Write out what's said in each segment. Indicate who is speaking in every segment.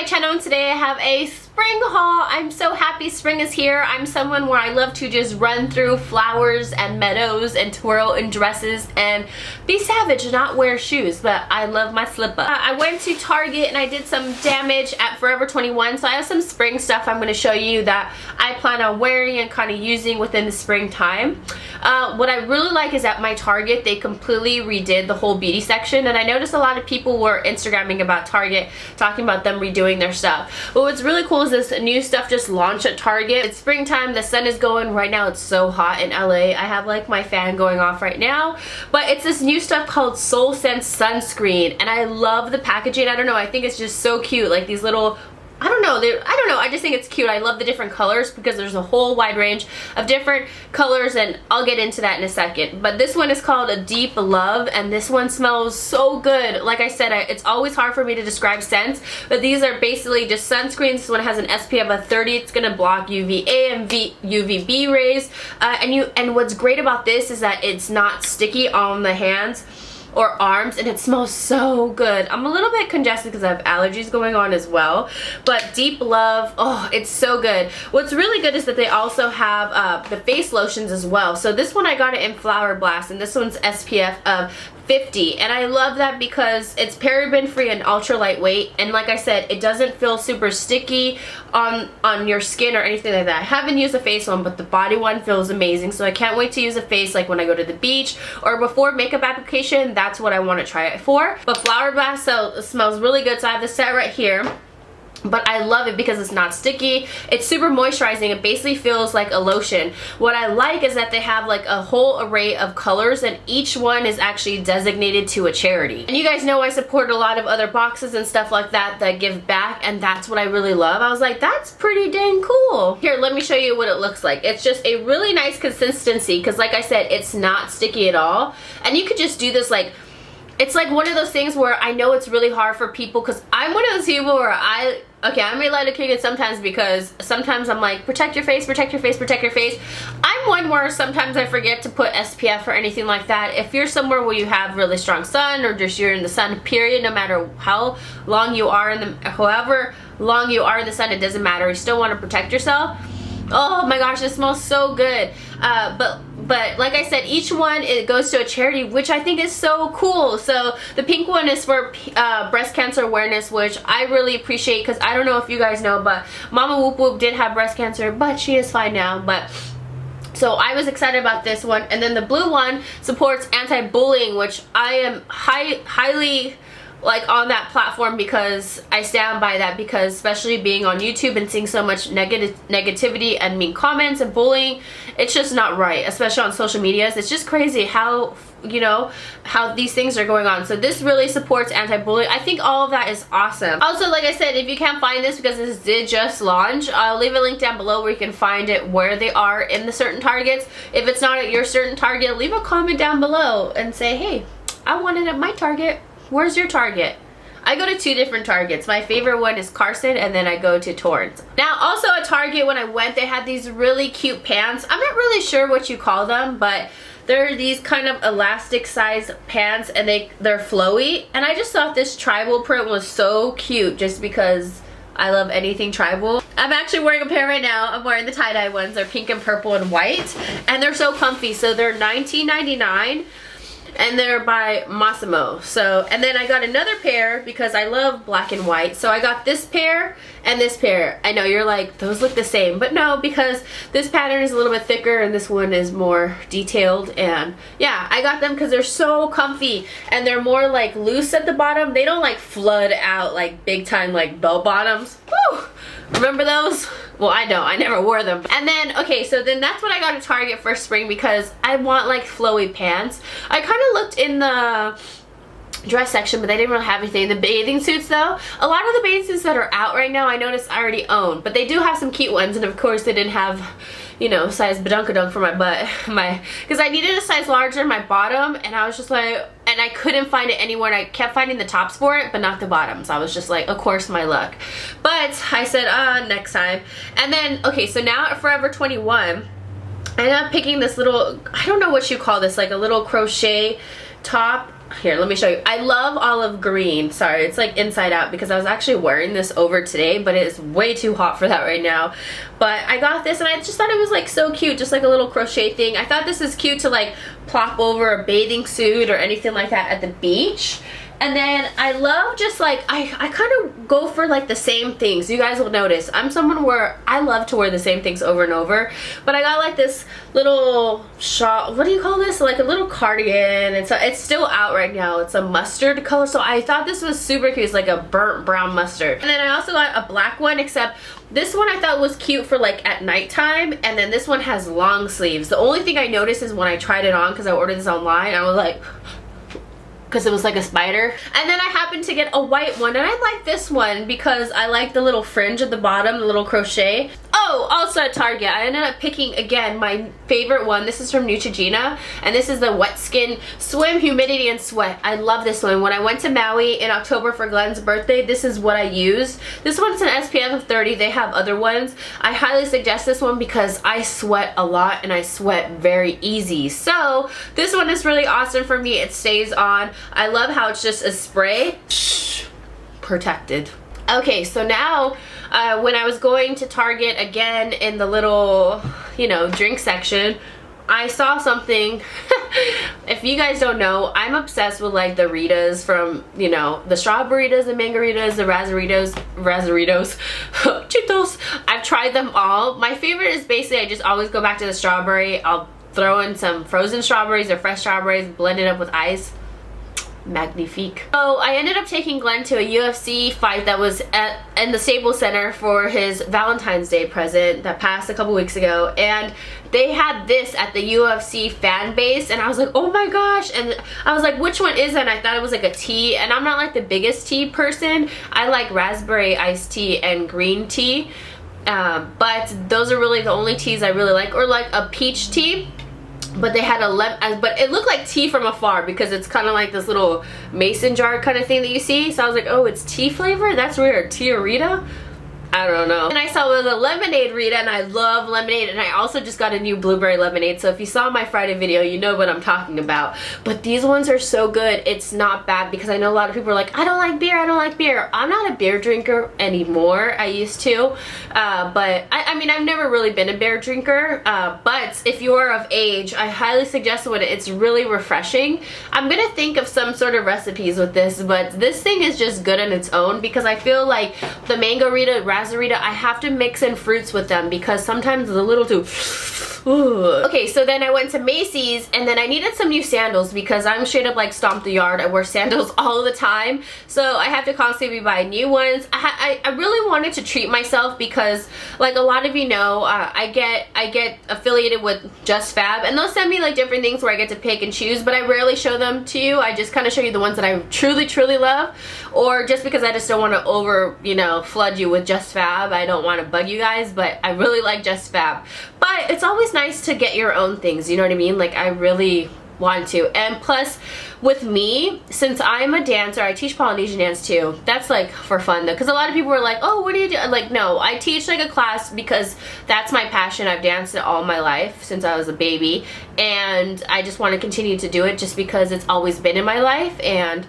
Speaker 1: my channel, and today I have a spring haul. I'm so happy spring is here. I'm someone where I love to just run through flowers and meadows and twirl in dresses and be savage and not wear shoes, but I love my slipper. I went to Target and I did some damage at Forever 21, so I have some spring stuff I'm going to show you that I plan on wearing and kind of using within the springtime. What I really like is at my Target, they completely redid the whole beauty section, and I noticed a lot of people were Instagramming about Target, talking about them redoing their stuff. But what's really cool is this new stuff just launched at Target. It's springtime, the sun is going. Right now it's so hot in LA. I have like my fan going off right now, but it's this new stuff called Soul Sense sunscreen, and I love the packaging. I don't know, I think it's just so cute, like these little, I don't know, I just think it's cute. I love the different colors because there's a whole wide range of different colors, and I'll get into that in a second. But this one is called a Deep Love, and this one smells so good. Like I said, it's always hard for me to describe scents, but these are basically just sunscreens. This one has an SPF of 30. It's gonna block UVA and UVB rays, and what's great about this is that it's not sticky on the hands or arms, and it smells so good. I'm a little bit congested because I have allergies going on as well, but Deep Love, oh, it's so good. What's really good is that they also have the face lotions as well. So this one I got it in Flower Blast, and this one's SPF of 50, and I love that because it's paraben free and ultra lightweight, and like I said, it doesn't feel super sticky on your skin or anything like that. I haven't used a face one, but the body one feels amazing, so I can't wait to use a face, like when I go to the beach or before makeup application. That's what I want to try it for. But Flower Blast smells really good, so I have the set right here. But I love it because it's not sticky. It's super moisturizing. It basically feels like a lotion. What I like is that they have like a whole array of colors, and each one is actually designated to a charity. And you guys know I support a lot of other boxes and stuff like that that give back, and that's what I really love. I was like, that's pretty dang cool. Here, let me show you what it looks like. It's just a really nice consistency because, like I said, it's not sticky at all. And you could just do this like, it's like one of those things where I know it's really hard for people, because I'm one of those people where I may let it kick it sometimes, because sometimes I'm like, protect your face, protect your face, protect your face. I'm one where sometimes I forget to put SPF or anything like that. If you're somewhere where you have really strong sun, or just you're in the sun period, no matter how long you are in the, however long you are in the sun, it doesn't matter. You still want to protect yourself. Oh my gosh, it smells so good. But like I said, each one, it goes to a charity, which I think is so cool. So the pink one is for breast cancer awareness, which I really appreciate, because I don't know if you guys know, but Mama Whoop Whoop did have breast cancer, but she is fine now. But so I was excited about this one. And then the blue one supports anti-bullying, which I am highly like on that platform, because I stand by that, because especially being on YouTube and seeing so much negativity and mean comments and bullying, it's just not right, especially on social medias. It's just crazy how, you know, how these things are going on. So this really supports anti-bullying. I think all of that is awesome. Also, like I said, if you can't find this, because this did just launch, I'll leave a link down below where you can find it, where they are in the certain Targets. If it's not at your certain Target, leave a comment down below and say, hey, I want it at my Target. Where's your Target? I go to 2 different Targets. My favorite one is Carson, and then I go to Torrance. Now, also at Target, when I went, they had these really cute pants. I'm not really sure what you call them, but they're these kind of elastic size pants, and they're flowy. And I just thought this tribal print was so cute, just because I love anything tribal. I'm actually wearing a pair right now. I'm wearing the tie-dye ones. They're pink and purple and white, and they're so comfy. So they're $19.99. and they're by Massimo. So, and then I got another pair because I love black and white. So I got this pair and this pair. I know you're like, those look the same, but no, because this pattern is a little bit thicker and this one is more detailed. And yeah, I got them because they're so comfy, and they're more like loose at the bottom. They don't like flood out like big time like bell bottoms. Woo! Remember those? Well, I don't. I never wore them. And then, okay, so then that's what I got at Target for spring, because I want like flowy pants. I kind of looked in the dress section, but they didn't really have anything. The bathing suits though, a lot of the bathing suits that are out right now, I noticed I already own, but they do have some cute ones. And of course they didn't have, you know, size badunkadunk for my butt, because I needed a size larger in my bottom, and I was just like, and I couldn't find it anywhere, and I kept finding the tops for it but not the bottoms. I was just like, of course, my luck. But I said, next time. And then, okay, so now at Forever 21, I ended up picking this little, I don't know what you call this, like a little crochet top Here, let me show you. I love olive green. Sorry, it's like inside out because I was actually wearing this over today, but it is way too hot for that right now. But I got this and I just thought it was like so cute, just like a little crochet thing. I thought this is cute to like plop over a bathing suit or anything like that at the beach. And then I love just like, I kind of go for like the same things. You guys will notice I'm someone where I love to wear the same things over and over. But I got like this little shawl, what do you call this? Like a little cardigan. It's still out right now. It's a mustard color. So I thought this was super cute. It's like a burnt brown mustard. And then I also got a black one, except this one I thought was cute for like at nighttime. And then this one has long sleeves. The only thing I noticed is when I tried it on, because I ordered this online, I was like, because it was like a spider. And then I happened to get a white one, and I like this one because I like the little fringe at the bottom, the little crochet. Oh, also at Target, I ended up picking, again, my favorite one. This is from Neutrogena, and this is the Wet Skin Swim Humidity and Sweat. I love this one. When I went to Maui in October for Glenn's birthday, this is what I used. This one's an SPF of 30. They have other ones. I highly suggest this one because I sweat a lot and I sweat very easy. So this one is really awesome for me. It stays on. I love how it's just a spray. Protected. Okay, so now when I was going to Target again in the little, you know, drink section, I saw something. If you guys don't know, I'm obsessed with like the Ritas from, you know, the strawberries, the mangaritas, the razoritos, Cheetos. I've tried them all. My favorite is basically I just always go back to the strawberry. I'll throw in some frozen strawberries or fresh strawberries, blend it up with ice. Magnifique. So I ended up taking Glenn to a UFC fight that was in the Staples Center for his Valentine's Day present that passed a couple weeks ago, and they had this at the UFC fan base, and I was like, oh my gosh. And I was like, which one is it? And I thought it was like a tea, and I'm not like the biggest tea person. I like raspberry iced tea and green tea, but those are really the only teas I really like, or like a peach tea. But they had a lemon, but it looked like tea from afar because it's kind of like this little mason jar kind of thing that you see. So I was like, oh, it's tea flavor? That's weird. Tea-a-rita? I don't know. And I saw it was a lemonade Rita, and I love lemonade, and I also just got a new blueberry lemonade. So if you saw my Friday video, you know what I'm talking about. But these ones are so good. It's not bad because I know a lot of people are like, I don't like beer, I don't like beer. I'm not a beer drinker anymore. I used to. But I mean, I've never really been a beer drinker. But if you are of age, I highly suggest it. It's really refreshing. I'm going to think of some sort of recipes with this, but this thing is just good on its own because I feel like the mango Rita, Razorita, I have to mix in fruits with them because sometimes it's a little too okay, so then I went to Macy's, and then I needed some new sandals because I'm straight up like stomp the yard. I wear sandals all the time, so I have to constantly buy new ones. I really wanted to treat myself because, like a lot of you know, I get affiliated with Just Fab, and they'll send me like different things where I get to pick and choose, but I rarely show them to you. I just kind of show you the ones that I truly love, or just because I just don't want to flood you with Just Fab. I don't want to bug you guys, but I really like Just Fab. But it's always nice to get your own things, you know what I mean? Like, I really want to. And plus, with me, since I'm a dancer, I teach Polynesian dance too. That's like for fun though, because a lot of people are like, oh, what do you do? Like, no, I teach like a class because that's my passion. I've danced it all my life since I was a baby, and I just want to continue to do it just because it's always been in my life, and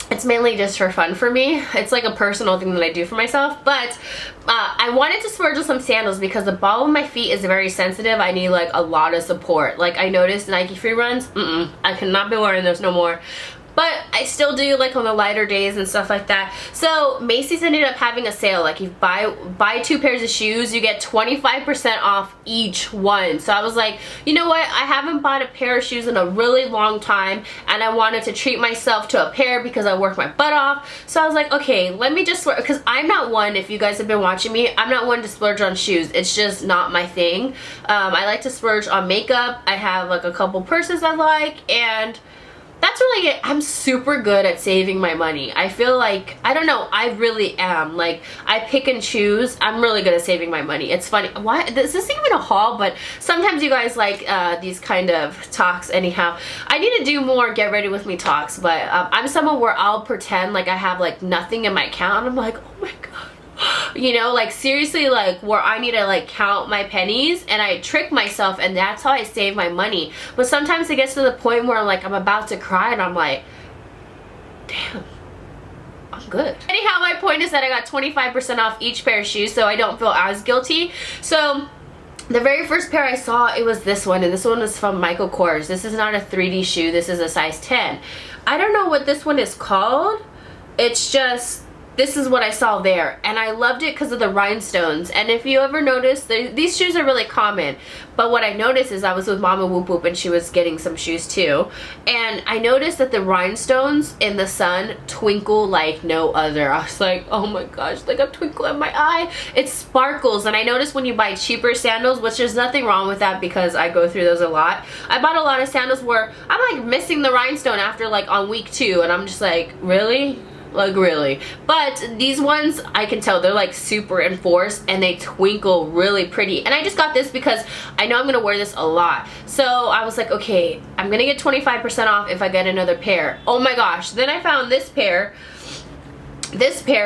Speaker 1: it's mainly just for fun for me. It's like a personal thing that I do for myself. But I wanted to splurge on some sandals because the ball of my feet is very sensitive. I need like a lot of support. Like, I noticed Nike free runs, I cannot be wearing those no more. But I still do like on the lighter days and stuff like that. So Macy's ended up having a sale. Like, you buy 2 pairs of shoes, you get 25% off each one. So I was like, you know what? I haven't bought a pair of shoes in a really long time, and I wanted to treat myself to a pair because I worked my butt off. So I was like, okay, let me just, because I'm not one, if you guys have been watching me, I'm not one to splurge on shoes. It's just not my thing. I like to splurge on makeup. I have like a couple purses I like, and that's really it. I'm super good at saving my money. I feel like, I don't know, I really am. Like, I pick and choose. I'm really good at saving my money. It's funny. Why? This isn't even a haul, but sometimes you guys like these kind of talks anyhow. I need to do more get ready with me talks, but I'm someone where I'll pretend like I have like nothing in my account, and I'm like, oh my god, you know, like seriously, like where I need to like count my pennies, and I trick myself, and that's how I save my money. But sometimes it gets to the point where like I'm about to cry and I'm like, damn, I'm good. Anyhow, my point is that I got 25% off each pair of shoes, so I don't feel as guilty. So the very first pair I saw, it was this one, and this one was from Michael Kors. This is not a 3D shoe, this is a size 10. I don't know what this one is called. It's just, this is what I saw there, and I loved it because of the rhinestones. And if you ever notice, these shoes are really common, but what I noticed is I was with Mama Whoop Whoop and she was getting some shoes too, and I noticed that the rhinestones in the sun twinkle like no other. I was like, oh my gosh, like a twinkle in my eye. It sparkles. And I noticed when you buy cheaper sandals, which there's nothing wrong with that because I go through those a lot, I bought a lot of sandals where I'm like missing the rhinestone after like on week 2, and I'm just like, really? Like really? But these ones, I can tell they're like super enforced and they twinkle really pretty. And I just got this because I know I'm gonna wear this a lot, so I was like, okay, I'm gonna get 25% off if I get another pair. Oh my gosh, then I found this pair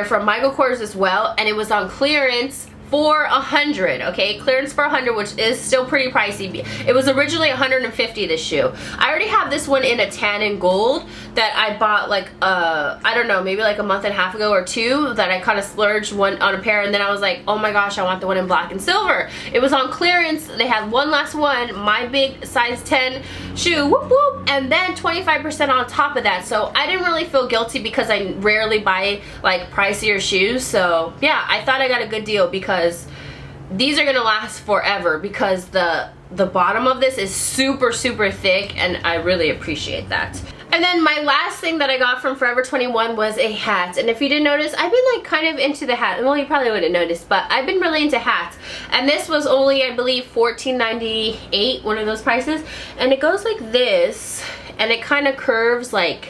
Speaker 1: from Michael Kors as well, and it was on clearance for $100. Okay, clearance for $100, which is still pretty pricey. It was originally $150, this shoe. I already have this one in a tan and gold that I bought like I don't know, maybe like a month and a half ago or 2, that I kind of splurged one on a pair, and then I was like, oh my gosh, I want the one in black and silver. It was on clearance. They had one last one, my big size 10 shoe, whoop whoop, and then 25% on top of that. So I didn't really feel guilty because I rarely buy like pricier shoes. So yeah, I thought I got a good deal because these are gonna last forever, because the bottom of this is super thick, and I really appreciate that. And then my last thing that I got from Forever 21 was a hat. And if you didn't notice, I've been like kind of into the hat. Well, you probably wouldn't notice, but I've been really into hats. And this was only, I believe, $14.98, one of those prices. And it goes like this, and it kind of curves like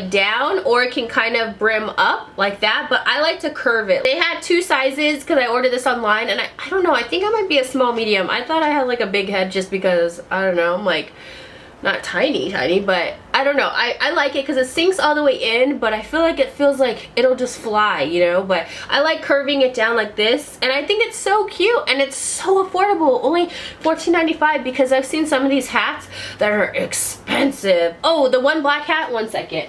Speaker 1: down, or it can kind of brim up like that, but I like to curve it. They had 2 sizes because I ordered this online, and I don't know, I think I might be a small medium. I thought I had like a big head just because, I don't know, I'm like not tiny, but I don't know. I like it because it sinks all the way in, but I feel like it feels like it'll just fly, you know. But I like curving it down like this, and I think it's so cute, and it's so affordable, only $14.95, because I've seen some of these hats that are expensive. Oh, the one black hat, one second.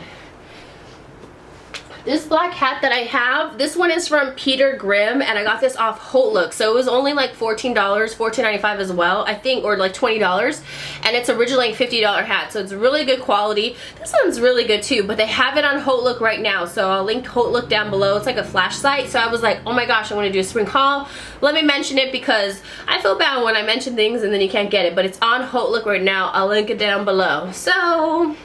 Speaker 1: This black hat that I have, this one is from Peter Grimm, and I got this off HauteLook, so it was only like $14, $14.95 as well, I think, or like $20, and it's originally a $50 hat, so it's really good quality. This one's really good too, but they have it on HauteLook right now, so I'll link HauteLook down below. It's like a flash site, so I was like, oh my gosh, I want to do a spring haul. Let me mention it because I feel bad when I mention things and then you can't get it, but it's on HauteLook right now. I'll link it down below. So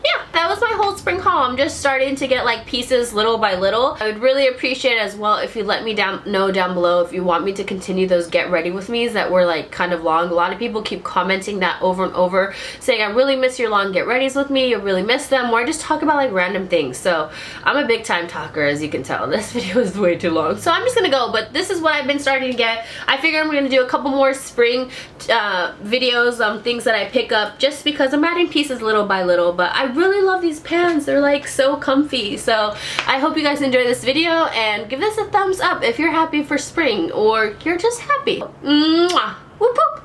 Speaker 1: yeah, that was my whole spring haul. I'm just starting to get like pieces little by little. I would really appreciate it as well if you let me know down below if you want me to continue those get ready with me's that were like kind of long. A lot of people keep commenting that over and over, saying I really miss your long get readies with me, you really miss them, or I just talk about like random things. So I'm a big time talker, as you can tell. This video is way too long, so I'm just gonna go, but this is what I've been starting to get. I figure I'm gonna do a couple more spring videos on things that I pick up, just because I'm adding pieces little by little. But I really love these pants. They're like so comfy. So I hope you guys enjoy this video, and give this a thumbs up if you're happy for spring, or you're just happy. Mwah! Whoop whoop!